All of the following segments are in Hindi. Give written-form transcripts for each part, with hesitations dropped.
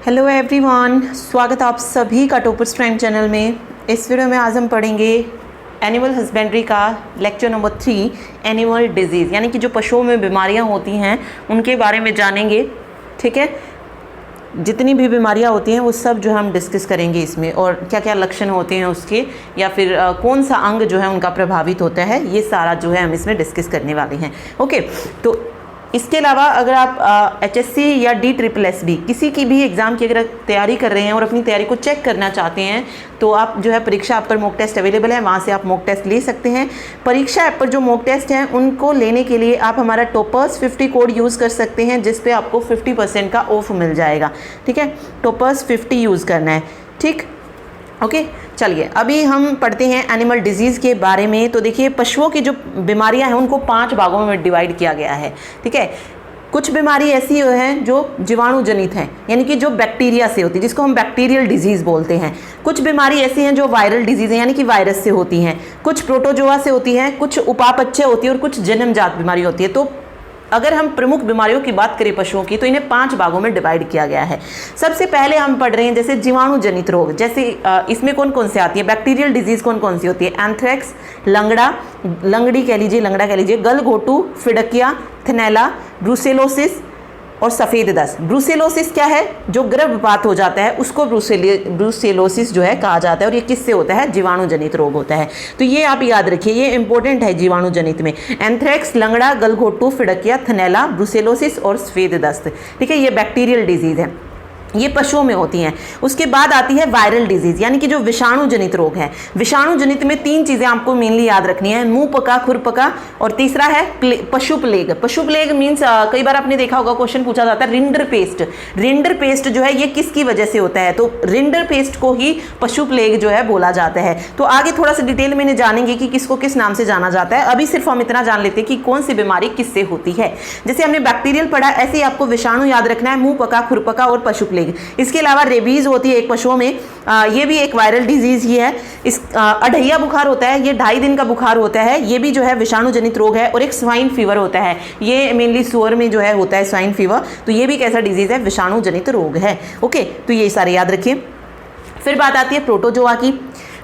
हेलो एवरीवन, स्वागत आप सभी का टॉपर स्ट्रेंथ चैनल में। इस वीडियो में आज हम पढ़ेंगे एनिमल हस्बेंड्री का लेक्चर नंबर 3 एनिमल डिजीज़, यानी कि जो पशुओं में बीमारियां होती हैं उनके बारे में जानेंगे। ठीक है, जितनी भी बीमारियां होती हैं वो सब जो है हम डिस्कस करेंगे इसमें, और क्या क्या लक्षण होते हैं उसके, या फिर कौन सा अंग जो है उनका प्रभावित होता है, ये सारा जो है हम इसमें डिस्कस करने वाले हैं। ओके, तो इसके अलावा अगर आप HSC या DSSB किसी की भी एग्ज़ाम की अगर तैयारी कर रहे हैं और अपनी तैयारी को चेक करना चाहते हैं तो आप जो है परीक्षा ऐप पर मॉक टेस्ट अवेलेबल है, वहाँ से आप मॉक टेस्ट ले सकते हैं। परीक्षा ऐप पर जो मॉक टेस्ट हैं उनको लेने के लिए आप हमारा टॉपर्स 50 कोड यूज़ कर सकते हैं, जिस पे आपको 50% का ऑफ मिल जाएगा। ठीक है, टॉपर्स 50 यूज़ करना है। ठीक, ओके, चलिए अभी हम पढ़ते हैं एनिमल डिजीज़ के बारे में। तो देखिए, पशुओं की जो बीमारियां हैं उनको 5 भागों में डिवाइड किया गया है। ठीक है, कुछ बीमारी ऐसी हैं जो जीवाणु जनित हैं, यानी कि जो बैक्टीरिया से होती है, जिसको हम बैक्टीरियल डिजीज़ बोलते हैं। कुछ बीमारी ऐसी हैं जो वायरल डिजीज़ हैं, यानी कि वायरस से होती हैं। कुछ प्रोटोजोआ से होती हैं, कुछ उपापचय होती है और कुछ जन्मजात बीमारी होती है। तो अगर हम प्रमुख बीमारियों की बात करें पशुओं की, तो इन्हें 5 भागों में डिवाइड किया गया है। सबसे पहले हम पढ़ रहे हैं जैसे जीवाणु जनित रोग। जैसे इसमें कौन कौन से आती है, बैक्टीरियल डिजीज कौन कौन सी होती है? एंथ्रेक्स, लंगड़ी कह लीजिए, लंगड़ा कह लीजिए, गलघोटू, फिडकिया, थनैला, ब्रुसेलोसिस और सफ़ेद दस्त। ब्रुसेलोसिस क्या है? जो गर्भपात हो जाता है उसको ब्रुसेलोसिस जो है कहा जाता है, और ये किससे होता है? जीवाणु जनित रोग होता है। तो ये आप याद रखिए, ये इंपॉर्टेंट है जीवाणु जनित में। एंथ्रेक्स, लंगड़ा, गलघोटू, फिडकिया, थनैला, ब्रुसेलोसिस और सफ़ेद दस्त। ठीक है, ये बैक्टीरियल डिजीज़ है, ये पशुओं में होती हैं। उसके बाद आती है वायरल डिजीज़, यानी कि जो विषाणु जनित रोग है। विषाणु जनित में 3 चीज़ें आपको मेनली याद रखनी है, मुंह पका, खुर पका, और तीसरा है पशु प्लेग। पशु प्लेग मीन्स कई बार आपने देखा होगा, क्वेश्चन पूछा जाता है रिंडर पेस्ट। रिंडर पेस्ट जो है ये किसकी वजह से होता है? तो रिंडर पेस्ट को ही पशु प्लेग जो है बोला जाता है। तो आगे थोड़ा सा डिटेल में जानेंगे कि किसको किस नाम से जाना जाता है। अभी सिर्फ हम इतना जान लेते हैं कि कौन सी बीमारी किससे होती है। जैसे हमने बैक्टीरियल पढ़ा, ऐसे ही आपको विषाणु याद रखना है, मुंह पका, खुर पका और पशु प्लेग। इसके अलावा रेबीज होती है एक पशुओं में, ये भी एक वायरल डिजीज ही है। इस अढ़ैया बुखार होता है, ये 2.5 दिन का बुखार होता है, ये भी जो है विषाणु जनित रोग है। और एक स्वाइन फीवर होता है, ये मेनली सुअर में जो है होता है स्वाइन फीवर। तो ये भी एक ऐसा डिजीज है, विषाणु जनित रोग है। ओके, तो ये सारे याद रखिए। फिर बात आती है प्रोटोजोआ की।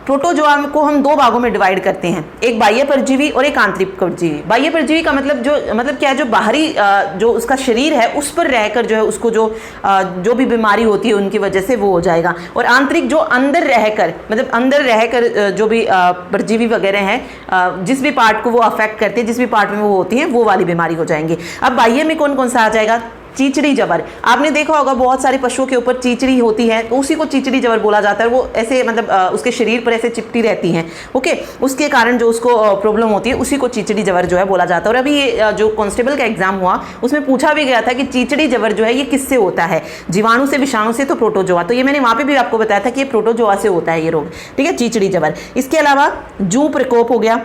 प्रोटोजोआ को हम 2 भागों में डिवाइड करते हैं, एक बाह्य परजीवी और एक आंतरिक परजीवी। बाह्य परजीवी का मतलब क्या है? जो बाहरी जो उसका शरीर है उस पर रहकर जो है उसको जो भी बीमारी होती है उनकी वजह से वो हो जाएगा। और आंतरिक जो अंदर रहकर जो भी परजीवी वगैरह हैं, जिस भी पार्ट को वो अफेक्ट करते हैं, जिस भी पार्ट में वो होती हैं, वो वाली बीमारी हो जाएंगे। अब बाह्य में कौन कौन सा आ जाएगा? चीचड़ी जबर। आपने देखा होगा बहुत सारे पशुओं के ऊपर चीचड़ी होती है, तो उसी को चीचड़ी जबर बोला जाता है। वो ऐसे उसके शरीर पर ऐसे चिपटी रहती हैं। ओके, उसके कारण जो उसको प्रॉब्लम होती है उसी को चीचड़ी जबर जो है बोला जाता है। और अभी ये जो कांस्टेबल का एग्जाम हुआ उसमें पूछा भी गया था कि चीचड़ी जबर जो है ये किससे होता है? जीवाणु से, विषाणु से, तो प्रोटोजोआ। तो ये मैंने वहाँ पे भी आपको बताया था कि ये प्रोटोजोआ से होता है ये रोग। ठीक है, चीचड़ी जबर। इसके अलावा जूं प्रकोप हो गया,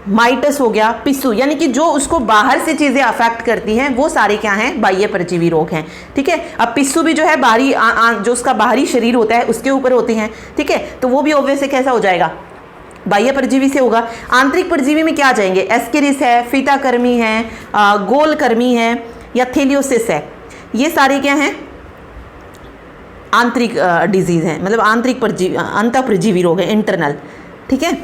माइटस हो गया, पिस्सू, यानी कि जो उसको बाहर से चीजें अफेक्ट करती हैं वो सारे क्या हैं? बाह्य परजीवी रोग हैं। ठीक है, अब पिस्सू भी जो है बाहरी जो उसका बाहरी शरीर होता है उसके ऊपर होते हैं। ठीक है, तो वो भी ऑब्वियस कैसा हो जाएगा? बाह्य परजीवी से होगा। आंतरिक परजीवी में क्या आ जाएंगे? एस्केरिस है, फीताकृमि है, गोलकृमि है, या थेलियोसिस है। ये सारे क्या हैं? आंतरिक डिजीज हैं, मतलब आंतरिक परजीवी, अंतः परजीवी रोग है, इंटरनल। ठीक है,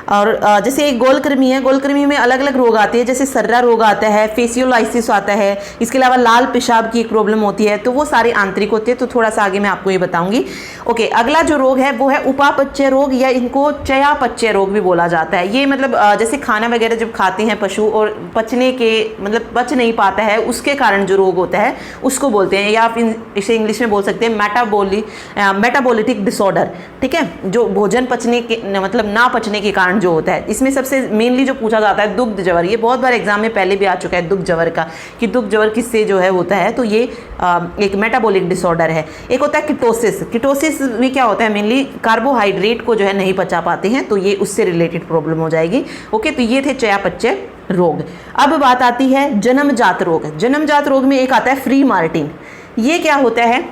और जैसे एक गोलकृमि है, गोलकृमि में अलग अलग रोग आते हैं, जैसे सर्रा रोग आता है, फेसियोलाइसिस आता है, इसके अलावा लाल पेशाब की एक प्रॉब्लम होती है। तो वो सारे आंतरिक होते हैं। तो थोड़ा सा आगे मैं आपको ये बताऊंगी। ओके, अगला जो रोग है वो है उपापचय रोग, या इनको चयापचय रोग भी बोला जाता है। ये मतलब जैसे खाना वगैरह जब खाते हैं पशु और पचने के पच नहीं पाता है, उसके कारण जो रोग होता है उसको बोलते हैं, या आप इसे इंग्लिश में बोल सकते हैं मेटाबोलिटिक डिसऑर्डर। ठीक है, जो भोजन पचने के ना पचने के कारण जो होता है। इसमें सबसे मेनली जो पूछा जाता है दुग्ध जवर। ये बहुत बार एग्जाम में पहले भी आ चुका है दुग्ध जवर का, कि दुग्ध जवर किससे जो है होता है। तो ये एक मेटाबॉलिक डिसऑर्डर है। एक होता है किटोसिस। किटोसिस में क्या होता है? मेनली कार्बोहाइड्रेट को जो है नहीं पचा पाते हैं, तो ये उससे रिलेटेड प्रॉब्लम हो जाएगी। ओके, तो ये थे चयापचय रोग। अब बात आती है जन्मजात रोग। जन्मजात रोग में एक आता है फ्री मार्टिन। ये क्या होता है?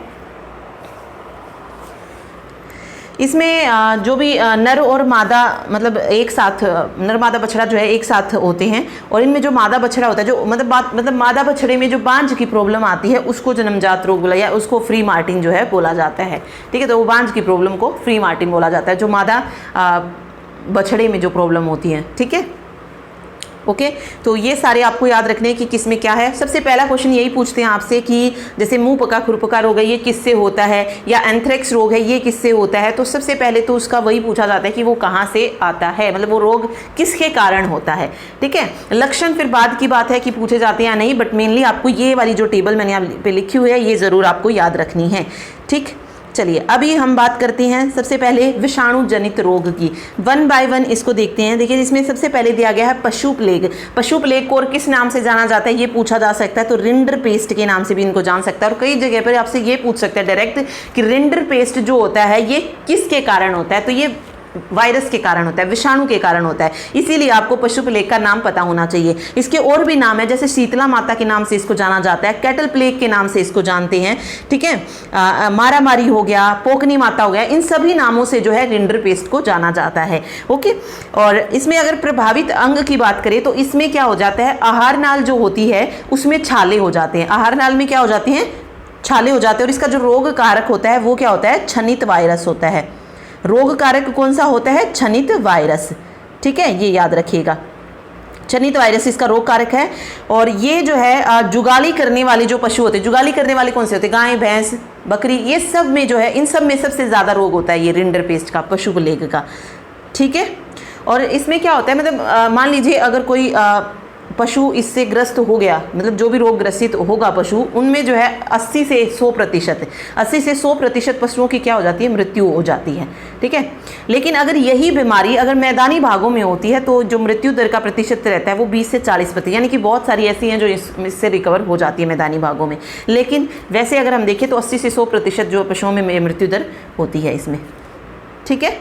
इसमें जो भी नर और मादा मतलब एक साथ, नर मादा बछड़ा जो है एक साथ होते हैं, और इनमें जो मादा बछड़ा होता है, जो मतलब मादा बछड़े में जो बांझ की प्रॉब्लम आती है उसको जन्मजात रोग बोला, या उसको फ्री मार्टिन जो है बोला जाता है। ठीक है, तो वो बांझ की प्रॉब्लम को फ्री मार्टिन बोला जाता है, जो मादा बछड़े में जो प्रॉब्लम होती है। ठीक है, ओके तो ये सारे आपको याद रखने हैं कि किस में क्या है। सबसे पहला क्वेश्चन यही पूछते हैं आपसे कि जैसे मुंह पका खुरपका रोग है, ये किससे होता है, या एंथ्रेक्स रोग है, ये किससे होता है। तो सबसे पहले तो उसका वही पूछा जाता है कि वो कहाँ से आता है, मतलब वो रोग किसके कारण होता है। ठीक है, लक्षण फिर बाद की बात है कि पूछे जाते हैं या नहीं, बट मेनली आपको ये वाली जो टेबल मैंने यहाँ पे लिखी हुई है ये ज़रूर आपको याद रखनी है। ठीक, चलिए अभी हम बात करते हैं सबसे पहले विषाणु जनित रोग की, वन बाय वन इसको देखते हैं। देखिए इसमें सबसे पहले दिया गया है पशु प्लेग। पशु प्लेग को और किस नाम से जाना जाता है ये पूछा जा सकता है, तो रिंडर पेस्ट के नाम से भी इनको जान सकता है। और कई जगह पर आपसे ये पूछ सकते हैं डायरेक्ट कि रिंडर पेस्ट जो होता है ये किसके कारण होता है, तो ये वायरस के कारण होता है, विषाणु के कारण होता है, इसीलिए आपको पशु प्लेग का नाम पता होना चाहिए। इसके और भी नाम है, जैसे शीतला माता के नाम से इसको जाना जाता है, कैटल प्लेग के नाम से इसको जानते हैं। ठीक है, मारामारी हो गया, पोकनी माता हो गया, इन सभी नामों से जो है रिंडर पेस्ट को जाना जाता है। ओके, और इसमें अगर प्रभावित अंग की बात करें तो इसमें क्या हो जाता है, आहार नाल जो होती है उसमें छाले हो जाते हैं। आहार नाल में क्या हो जाते हैं, छाले हो जाते हैं। और इसका जो रोग कारक होता है वो क्या होता है, क्षणित वायरस होता है। रोग कारक कौन सा होता है, क्षणित वायरस। ठीक है, ये याद रखिएगा, क्षणित वायरस इसका रोग कारक है। और ये जो है जुगाली करने वाले जो पशु होते हैं, जुगाली करने वाले कौन से होते हैं, गाय भैंस बकरी, ये सब में जो है इन सब में सबसे ज़्यादा रोग होता है ये रिंडर पेस्ट का, पशु प्लेग का। ठीक है, और इसमें क्या होता है, मतलब मान लीजिए अगर कोई पशु इससे ग्रस्त हो गया, मतलब जो भी रोग ग्रसित होगा पशु, उनमें जो है 80 से 100% पशुओं की क्या हो जाती है, मृत्यु हो जाती है। ठीक है, लेकिन अगर यही बीमारी अगर मैदानी भागों में होती है तो जो मृत्यु दर का प्रतिशत रहता है वो 20 से 40%, यानी कि बहुत सारी ऐसी हैं जो इससे रिकवर हो जाती है मैदानी भागों में। लेकिन वैसे अगर हम देखें तो 80 से 100% जो पशुओं में मृत्यु दर होती है इसमें। ठीक है,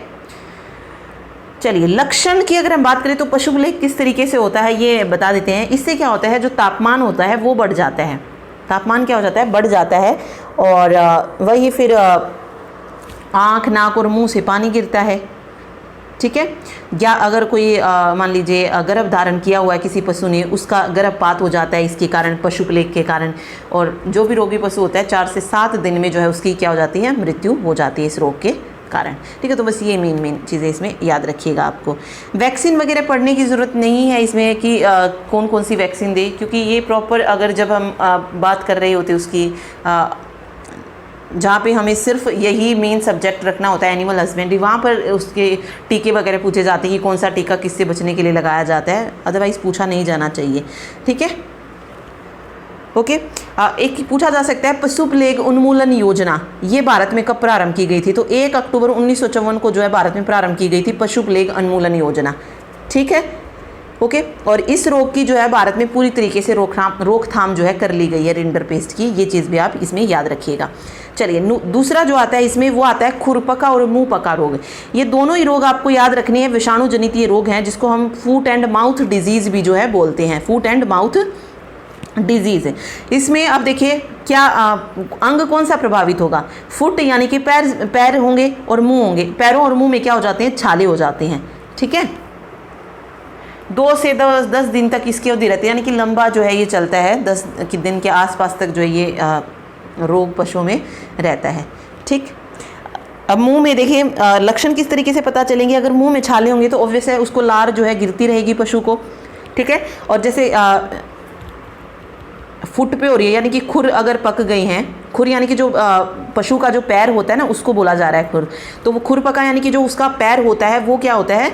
चलिए लक्षण की अगर हम बात करें तो पशु प्लेग किस तरीके से होता है ये बता देते हैं। इससे क्या होता है, जो तापमान होता है वो बढ़ जाता है, तापमान क्या हो जाता है, बढ़ जाता है। और वही फिर आँख नाक और मुंह से पानी गिरता है। ठीक है, या अगर कोई मान लीजिए गर्भ धारण किया हुआ है किसी पशु ने, उसका गर्भपात हो जाता है इसके कारण, पशु प्लेग के कारण। और जो भी रोगी पशु होता है 4 से 7 दिन में जो है उसकी क्या हो जाती है, मृत्यु हो जाती है इस रोग के कारण। ठीक है, तो बस ये मेन चीज़ें इसमें याद रखिएगा। आपको वैक्सीन वगैरह पढ़ने की ज़रूरत नहीं है इसमें कि कौन कौन सी वैक्सीन दे, क्योंकि ये प्रॉपर अगर जब हम बात कर रहे होते उसकी जहाँ पे हमें सिर्फ यही मेन सब्जेक्ट रखना होता है एनिमल हस्बेंड्री, वहाँ पर उसके टीके वगैरह पूछे जाते हैं कि कौन सा टीका किससे बचने के लिए लगाया जाता है, अदरवाइज़ पूछा नहीं जाना चाहिए। ठीक है, ओके एक पूछा जा सकता है पशु प्लेग उन्मूलन योजना ये भारत में कब प्रारंभ की गई थी, तो 1 अक्टूबर 1954 को जो है भारत में प्रारंभ की गई थी पशु प्लेग उन्मूलन योजना। ठीक है, ओके और इस रोग की जो है भारत में पूरी तरीके से रोकथाम जो है कर ली गई है रिंडर पेस्ट की, ये चीज़ भी आप इसमें याद रखिएगा। चलिए दूसरा जो आता है इसमें वो आता है खुरपका और मुंह पका रोग। ये दोनों ही रोग आपको याद रखने हैं, विषाणु जनित ये रोग हैं जिसको हम फूट एंड माउथ डिजीज भी जो है बोलते हैं, फूट एंड माउथ डिजीज है। इसमें अब देखिए क्या अंग कौन सा प्रभावित होगा, फुट यानी कि पैर होंगे और मुंह होंगे, पैरों और मुंह में क्या हो जाते हैं, छाले हो जाते हैं। ठीक है, 2 से 10 दिन तक इसकी अवधि रहती है, यानी कि लंबा जो है ये चलता है, 10 दिन के आसपास तक जो है ये रोग पशुओं में रहता है। ठीक, अब मुंह में देखिए लक्षण किस तरीके से पता चलेंगे, अगर मुंह में छाले होंगे तो ऑब्वियस है उसको लार जो है गिरती रहेगी पशु को। ठीक है, और जैसे फुट पे हो रही है यानी कि खुर अगर पक गई हैं, खुर यानी कि जो पशु का जो पैर होता है ना उसको बोला जा रहा है खुर, तो वो खुर पका यानी कि जो उसका पैर होता है वो क्या होता है,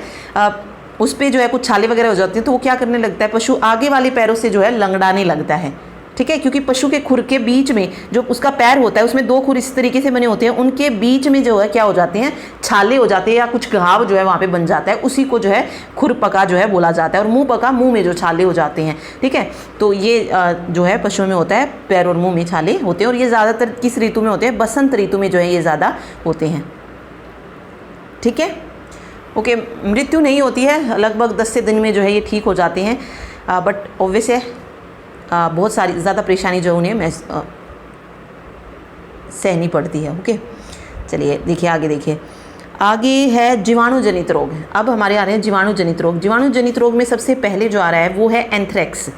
उस पर जो है कुछ छाले वगैरह हो जाती हैं, तो वो क्या करने लगता है, पशु आगे वाले पैरों से जो है लंगड़ाने लगता है। ठीक है, क्योंकि पशु के खुर के बीच में जो उसका पैर होता है उसमें 2 खुर इस तरीके से बने होते हैं, उनके बीच में जो है क्या हो जाते हैं, छाले हो जाते हैं या कुछ घाव जो है वहाँ पे बन जाता है, उसी को जो है खुर पका जो है बोला जाता है। और मुंह पका, मुंह में जो छाले हो जाते हैं। ठीक है, तो ये जो है पशुओं में होता है, पैर और मुँह में छाले होते हैं। और ये ज़्यादातर किस ऋतु में होते हैं, बसंत ऋतु में जो है ये ज़्यादा होते हैं। ठीक है, ओके मृत्यु नहीं होती है, लगभग 10 से दिन में जो है ये ठीक हो जाते हैं, बट ऑब्वियस है बहुत सारी ज़्यादा परेशानी जो उन्हें सहनी पड़ती है। ओके चलिए देखिए आगे देखिए, आगे है जीवाणु जनित रोग। अब हमारे आ रहे हैं जीवाणु जनित रोग। जीवाणु जनित रोग में सबसे पहले जो आ रहा है वो है एंथ्रेक्स।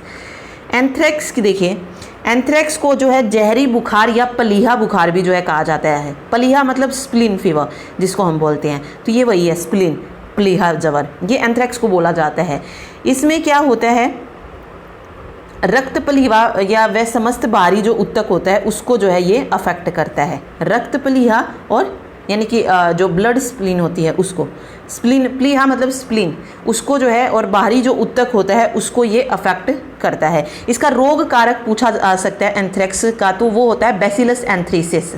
एंथ्रेक्स की देखिए, एंथ्रेक्स को जो है जहरी बुखार या पलीहा बुखार भी जो है कहा जाता है। पलीहा मतलब स्प्लीन फीवर जिसको हम बोलते हैं, तो ये वही है स्प्लीन, पलीहा जवर, ये एंथ्रेक्स को बोला जाता है। इसमें क्या होता है, रक्त पलीहा या वह समस्त बाहरी जो उत्तक होता है उसको जो है ये अफेक्ट करता है। रक्त पलीहा और यानी कि जो ब्लड स्प्लीन होती है उसको, स्प्लीन प्लीहा मतलब स्प्लीन, उसको जो है और बाहरी जो उत्तक होता है उसको ये अफेक्ट करता है। इसका रोग कारक पूछा जा सकता है एंथ्रेक्स का, तो वो होता है बैसिलस एंथ्रेसिस,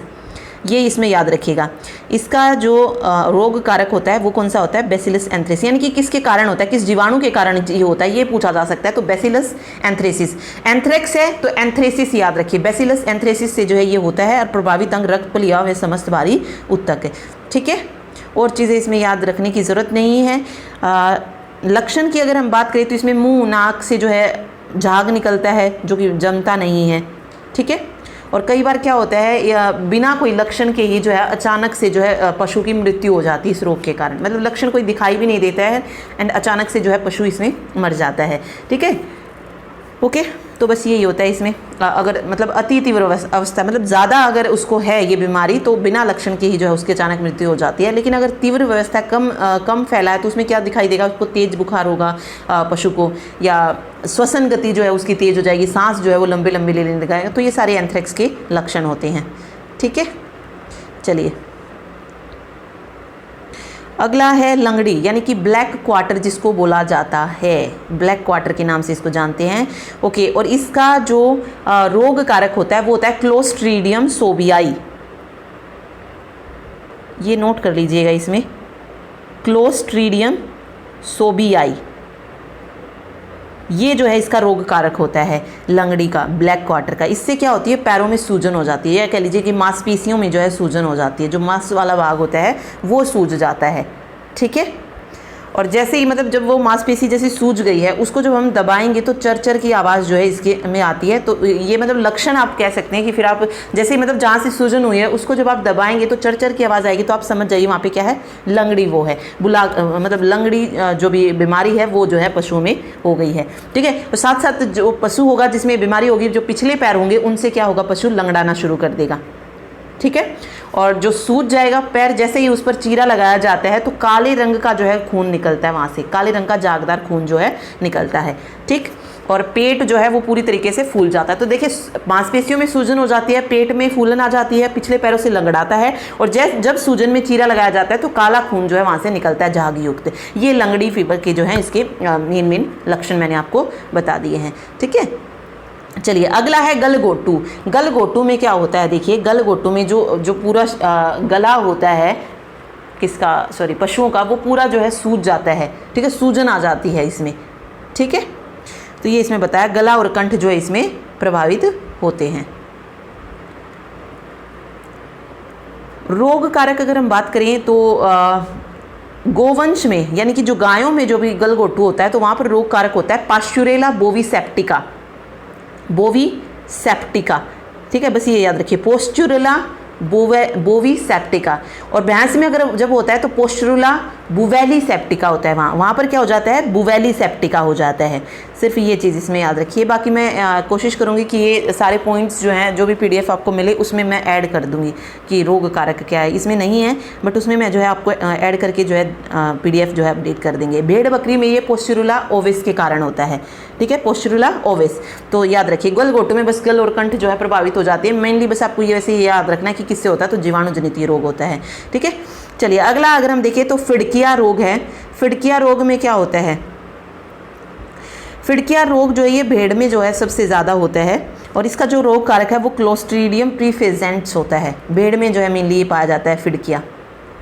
ये इसमें याद रखिएगा। इसका जो रोग कारक होता है वो कौन सा होता है, बैसिलस एंथ्रेसिस, यानी कि किसके कारण होता है, किस जीवाणु के कारण ये होता है, ये पूछा जा सकता है। तो बैसिलस एंथ्रेसिस, एंथ्रेक्स है तो एंथ्रेसिस याद रखिए। बैसिलस एंथ्रेसिस से जो है ये होता है और प्रभावित अंग रक्त पलीहा व समस्त बाहरी उत्तक है। ठीक है, और चीज़ें इसमें याद रखने की ज़रूरत नहीं है। लक्षण की अगर हम बात करें तो इसमें मुंह नाक से जो है झाग निकलता है जो कि जमता नहीं है। ठीक है, और कई बार क्या होता है, या बिना कोई लक्षण के ही जो है अचानक से जो है पशु की मृत्यु हो जाती है इस रोग के कारण, मतलब लक्षण कोई दिखाई भी नहीं देता है एंड अचानक से जो है पशु इसमें मर जाता है। ठीक है, ओके, तो बस यही होता है इसमें। अगर मतलब अति तीव्र अवस्था, मतलब ज़्यादा अगर उसको है ये बीमारी तो बिना लक्षण के ही जो है उसकी अचानक मृत्यु हो जाती है। लेकिन अगर तीव्र व्यवस्था कम फैला है तो उसमें क्या दिखाई देगा, उसको तेज बुखार होगा पशु को, या श्वसन गति जो है उसकी तेज हो जाएगी, सांस जो है वो लंबे लंबे लेने लगाएगा। तो ये सारे एंथ्रेक्स के लक्षण होते हैं। ठीक है, चलिए अगला है लंगड़ी, यानी कि ब्लैक क्वार्टर जिसको बोला जाता है, ब्लैक क्वार्टर के नाम से इसको जानते हैं। ओके, और इसका जो रोग कारक होता है वो होता है क्लोस्ट्रीडियम सोबियाई, ये नोट कर लीजिएगा इसमें, क्लोस्ट्रीडियम सोबियाई, ये जो है इसका रोग कारक होता है लंगड़ी का, ब्लैक क्वार्टर का। इससे क्या होती है, पैरों में सूजन हो जाती है, या कह लीजिए कि मांसपेशियों में जो है सूजन हो जाती है, जो मांस वाला भाग होता है वो सूज जाता है। ठीक है, और जैसे ही मतलब जब वो मांसपेशी जैसे सूज गई है उसको जब हम दबाएंगे तो चरचर की आवाज़ जो है इसके में आती है। तो ये मतलब लक्षण आप कह सकते हैं कि फिर आप जैसे ही मतलब जहाँ से सूजन हुई है उसको जब आप दबाएंगे तो चरचर की आवाज़ आएगी, तो आप समझ जाइए वहाँ पे क्या है, लंगड़ी वो है, मतलब लंगड़ी जो भी बीमारी है वो जो है पशुओं में हो गई है। ठीक है, तो साथ साथ जो पशु होगा जिसमें बीमारी होगी, जो पिछले पैर होंगे उनसे क्या होगा, पशु लंगड़ाना शुरू कर देगा। ठीक है, और जो सूज जाएगा पैर, जैसे ही उस पर चीरा लगाया जाता है तो काले रंग का जो है खून निकलता है, वहाँ से काले रंग का जागदार खून जो है निकलता है। ठीक, और पेट जो है वो पूरी तरीके से फूल जाता है। तो देखिए मांसपेशियों में सूजन हो जाती है, पेट में फूलन आ जाती है, पिछले पैरों से लंगड़ाता है, और जब सूजन में चीरा लगाया जाता है तो काला खून जो है वहाँ से निकलता है झाग युक्त। ये लंगड़ी फीवर के जो है इसके मेन लक्षण मैंने आपको बता दिए हैं। ठीक है, चलिए अगला है गलगोटू। गलगोटू में क्या होता है, देखिए गलगोटू में जो पूरा गला होता है किसका, सॉरी पशुओं का, वो पूरा जो है सूज जाता है। ठीक है, सूजन आ जाती है इसमें। ठीक है, तो ये इसमें बताया गला और कंठ जो है इसमें प्रभावित होते हैं। रोग कारक अगर हम बात करें तो गोवंश में, यानी कि जो गायों में जो भी गलगोटू होता है तो वहाँ पर रोग कारक होता है पास्चुरेला बोविसेप्टिका, बोविसेप्टिका। ठीक है, बस ये याद रखिए, पोस्चुरेला बोविसेप्टिका। और भैंस में अगर जब होता है तो पोस्चुरेला बुवेलिसेप्टिका होता है, वहाँ पर क्या हो जाता है, बुवेलिसेप्टिका हो जाता है। सिर्फ ये चीज़ इसमें याद रखिए। बाकी मैं कोशिश करूँगी कि ये सारे पॉइंट्स जो हैं, जो भी पीडीएफ आपको मिले उसमें मैं ऐड कर दूँगी कि रोग कारक क्या है। इसमें नहीं है बट उसमें मैं जो है आपको ऐड करके जो है पीडीएफ जो है अपडेट कर देंगे। भेड़ बकरी में ये पोस्चुरेला ओविस के कारण होता है। ठीक है, पोस्चुरेला ओविस, तो याद रखिए। गलगोटू में बस गल और कंठ जो है प्रभावित हो जाती है मेनली, बस आपको ये वैसे याद रखना है कि किससे होता है, तो जीवाणु जनित रोग होता है। ठीक है, चलिए अगला अगर हम देखें तो फिड़किया रोग है। फिड़किया रोग में क्या होता है, फिड़किया रोग जो है ये भेड़ में जो है सबसे ज़्यादा होता है, और इसका जो रोग कारक है वो क्लोस्ट्रीडियम प्रीफेजेंट्स होता है। भेड़ में जो है मेनली ये पाया जाता है फिड़किया,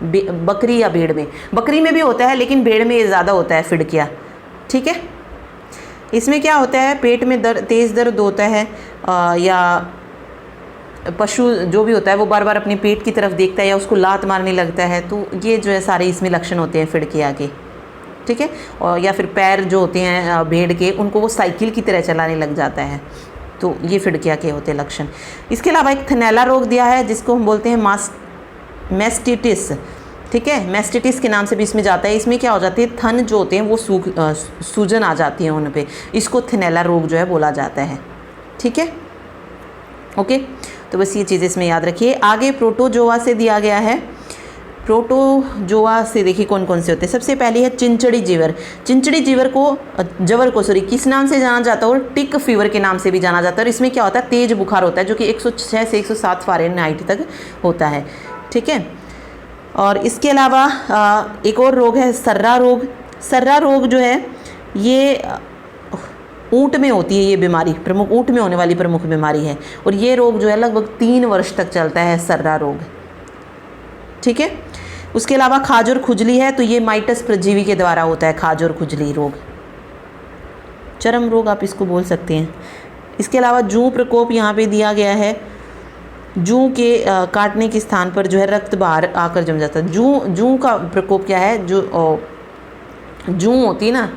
बकरी या भेड़ में, बकरी में भी होता है लेकिन भेड़ में ये ज़्यादा होता है फिड़किया। ठीक है, इसमें क्या होता है, पेट में तेज़ दर्द होता है, या पशु जो भी होता है वो बार बार अपने पेट की तरफ देखता है या उसको लात मारने लगता है। तो ये जो है सारे इसमें लक्षण होते हैं फिड़किया के। ठीक है, और या फिर पैर जो होते हैं भेड़ के, उनको वो साइकिल की तरह चलाने लग जाता है। तो ये फिड़किया के होते हैं लक्षण। इसके अलावा एक थनैला रोग दिया है जिसको हम बोलते हैं मैस्टिटिस। ठीक है। मैस्टिटिस के नाम से भी इसमें जाता है। इसमें क्या हो जाती है, थन जो होते हैं वो सूजन आ जाती है उन पे, इसको थिनेला रोग जो है बोला जाता है। ठीक है, ओके। तो बस ये चीज़ इसमें याद रखिए। आगे प्रोटोजोआ से दिया गया है। प्रोटोजोआ से देखिए कौन कौन से होते हैं। सबसे पहली है चिंचड़ी जीवर। चिंचड़ी जीवर को किस नाम से जाना जाता है, और टिक फीवर के नाम से भी जाना जाता है। और इसमें क्या होता है, तेज बुखार होता है जो कि 106 से 107 फ़ारेनहाइट तक होता है। ठीक है। और इसके अलावा एक और रोग है सर्रा रोग। सर्रा रोग जो है ये ऊँट में होती है, ये बीमारी प्रमुख ऊँट में होने वाली प्रमुख बीमारी है। और ये रोग जो है लगभग 3 वर्ष तक चलता है, सर्रा रोग। ठीक है। उसके अलावा खाज और खुजली है, तो ये माइटस परजीवी के द्वारा होता है, खाज और खुजली रोग, चर्म रोग आप इसको बोल सकते हैं। इसके अलावा जूं प्रकोप यहाँ पे दिया गया है। जूं के काटने के स्थान पर जो है रक्त बाहर आकर जम जाता है। जूं का प्रकोप क्या है, जो जूं होती है ना,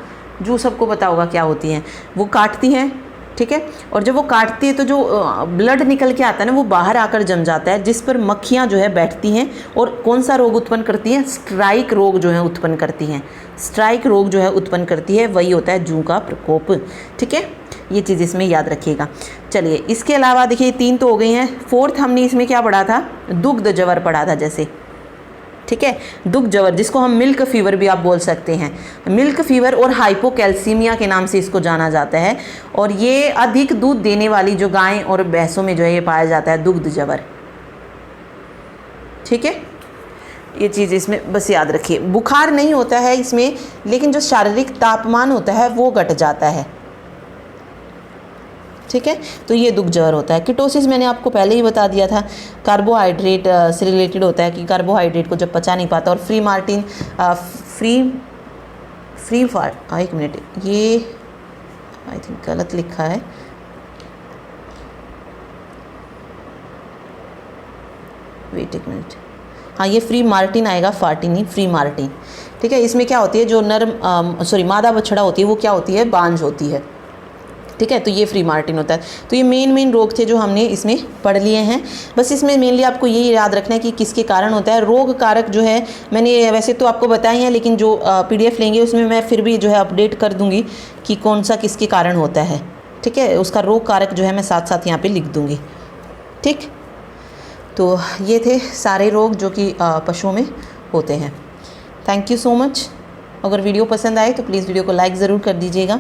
जूं सबको पता होगा क्या होती हैं, वो काटती हैं। ठीक है। और जब वो काटती है तो जो ब्लड निकल के आता है ना, वो बाहर आकर जम जाता है, जिस पर मक्खियाँ जो है बैठती हैं और कौन सा रोग उत्पन्न करती हैं, स्ट्राइक रोग जो है उत्पन्न करती हैं। स्ट्राइक रोग जो है उत्पन्न करती है, वही होता है जूं का प्रकोप। ठीक है, ये चीज़ इसमें याद रखिएगा। चलिए, इसके अलावा देखिए 3 तो हो गई हैं। 4th हमने इसमें क्या पढ़ा था, दुग्ध जवर पढ़ा था जैसे। ठीक है, दुग्ध जवर, जिसको हम मिल्क फीवर भी आप बोल सकते हैं। मिल्क फीवर और हाइपोकैल्सीमिया के नाम से इसको जाना जाता है। और ये अधिक दूध देने वाली जो गायें और भैंसों में जो है ये पाया जाता है, दुग्ध जवर। ठीक है, ये चीज़ इसमें बस याद रखिए। बुखार नहीं होता है इसमें, लेकिन जो शारीरिक तापमान होता है वो घट जाता है। ठीक है, तो ये दुग्ध जवर होता है। कीटोसिस मैंने आपको पहले ही बता दिया था, कार्बोहाइड्रेट से रिलेटेड होता है कि कार्बोहाइड्रेट को जब पचा नहीं पाता। और एक मिनट, ये आई थिंक गलत लिखा है। वेट एक मिनट, हाँ ये फ्री मार्टिन आएगा, फार्टिन नहीं, फ्री मार्टिन। ठीक है, इसमें क्या होती है, जो मादा बछड़ा होती है वो क्या होती है, बांझ होती है। ठीक है, तो ये फ्री मार्टिन होता है। तो ये मेन रोग थे जो हमने इसमें पढ़ लिए हैं। बस इसमें मेनली आपको यही याद रखना है कि किसके कारण होता है। रोग कारक जो है मैंने वैसे तो आपको बताए हैं, लेकिन जो PDF लेंगे उसमें मैं फिर भी जो है अपडेट कर दूंगी कि कौन सा किसके कारण होता है। ठीक है, उसका रोग कारक जो है मैं साथ साथ यहाँ पर लिख दूँगी। ठीक, तो ये थे सारे रोग जो कि पशुओं में होते हैं। Thank you so much. अगर वीडियो पसंद आए तो प्लीज़ वीडियो को लाइक ज़रूर कर दीजिएगा।